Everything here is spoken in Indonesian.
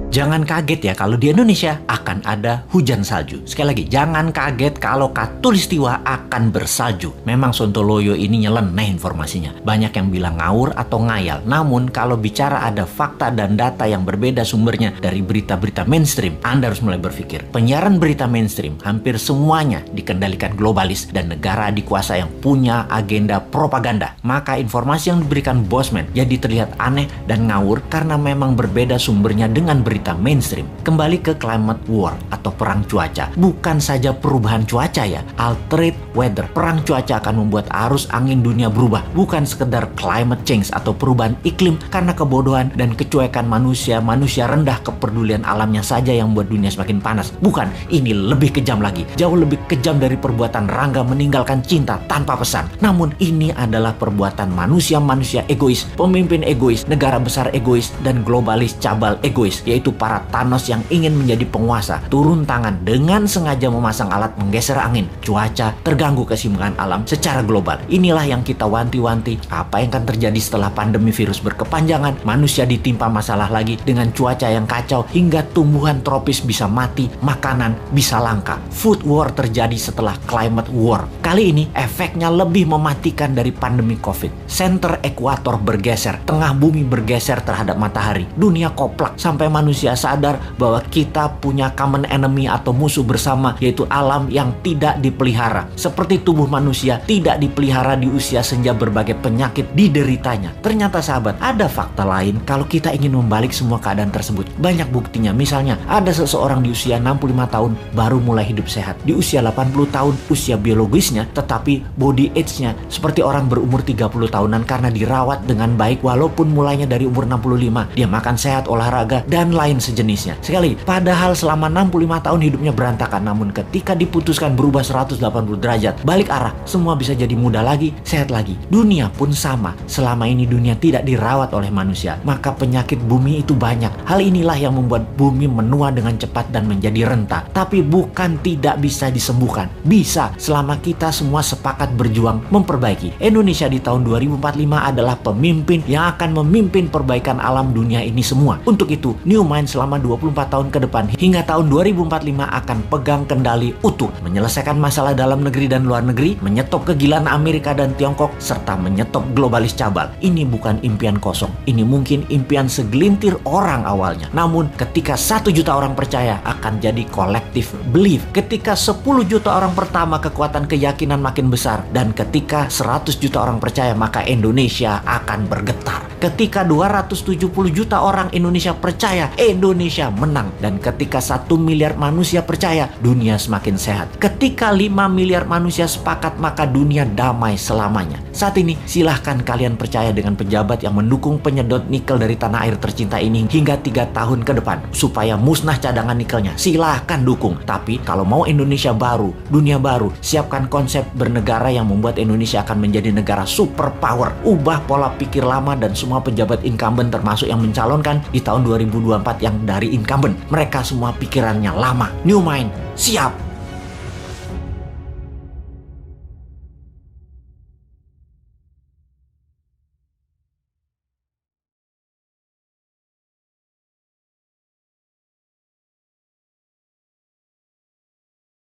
Jangan kaget ya kalau di Indonesia akan ada hujan salju. Sekali lagi, jangan kaget kalau Katulistiwa akan bersalju. Memang Sontoloyo ini nyeleneh informasinya. Banyak yang bilang ngawur atau ngayal. Namun kalau bicara ada fakta dan data yang berbeda sumbernya dari berita-berita mainstream, Anda harus mulai berpikir. Penyiaran berita mainstream hampir semuanya dikendalikan globalis dan negara adikuasa yang punya agenda propaganda. Maka informasi yang diberikan Bosman jadi terlihat aneh dan ngawur karena memang berbeda sumbernya dengan berita mainstream. Kembali ke climate war atau perang cuaca. Bukan saja perubahan cuaca ya, altered weather. Perang cuaca akan membuat arus angin dunia berubah. Bukan sekedar climate change atau perubahan iklim karena kebodohan dan kecuekan manusia rendah kepedulian alamnya saja yang membuat dunia semakin panas. Bukan, ini lebih kejam lagi. Jauh lebih kejam dari perbuatan Rangga meninggalkan cinta tanpa pesan. Namun ini adalah perbuatan manusia egois, pemimpin egois, negara besar egois, dan globalis cabal egois, yaitu para Thanos yang ingin menjadi penguasa, turun tangan dengan sengaja memasang alat menggeser angin, cuaca, terganggu keseimbangan alam secara global. Inilah yang kita wanti-wanti apa yang akan terjadi setelah pandemi virus berkepanjangan, manusia ditimpa masalah lagi dengan cuaca yang kacau hingga tumbuhan tropis bisa mati, makanan bisa langka. Food war terjadi setelah climate war. Kali ini efeknya lebih mematikan dari pandemi COVID. Center ekuator bergeser, tengah bumi bergeser terhadap matahari. Dunia koplak sampai manusia sadar bahwa kita punya common enemy atau musuh bersama, yaitu alam yang tidak dipelihara. Seperti tubuh manusia tidak dipelihara di usia senja, berbagai penyakit dideritanya. Ternyata sahabat, ada fakta lain kalau kita ingin membalik semua keadaan tersebut. Banyak buktinya. Misalnya, ada seseorang di usia 65 tahun baru mulai hidup sehat. Di usia 80 tahun usia biologisnya, tetapi body age-nya seperti orang berumur 30 tahunan karena dirawat dengan baik walaupun mulainya dari umur 65. Dia makan sehat, olahraga, dan lain sejenisnya. Sekali, padahal selama 65 tahun hidupnya berantakan, namun ketika diputuskan berubah 180 derajat, balik arah, semua bisa jadi muda lagi, sehat lagi. Dunia pun sama. Selama ini dunia tidak dirawat oleh manusia, maka penyakit bumi itu banyak. Hal inilah yang membuat bumi menua dengan cepat dan menjadi renta. Tapi bukan tidak bisa disembuhkan. Bisa, selama kita semua sepakat berjuang memperbaiki. Indonesia di tahun 2045 adalah pemimpin yang akan memimpin perbaikan alam dunia ini semua. Untuk itu, New Mind selama 24 tahun ke depan hingga tahun 2045 akan pegang kendali utuh, menyelesaikan masalah dalam negeri dan luar negeri, menyetop kegilaan Amerika dan Tiongkok, serta menyetop globalis cabal. Ini bukan impian kosong. Ini mungkin impian segelintir orang awalnya. Namun ketika 1 juta orang percaya, akan jadi collective belief. Ketika 10 juta orang pertama, kekuatan keyakinan makin besar. Dan ketika 100 juta orang percaya, maka Indonesia akan bergetar. Ketika 270 juta orang Indonesia percaya, Indonesia menang. Dan ketika 1 miliar manusia percaya, dunia semakin sehat. Ketika 5 miliar manusia sepakat, maka dunia damai selamanya. Saat ini silahkan kalian percaya dengan pejabat yang mendukung penyedot nikel dari tanah air tercinta ini hingga 3 tahun ke depan supaya musnah cadangan nikelnya. Silahkan dukung. Tapi kalau mau Indonesia baru, dunia baru, siapkan konsep bernegara yang membuat Indonesia akan menjadi negara superpower. Ubah pola pikir lama dan semua pejabat incumbent termasuk yang mencalonkan di tahun 2024 yang dari incumbent. Mereka semua pikirannya lama. New Mind, siap!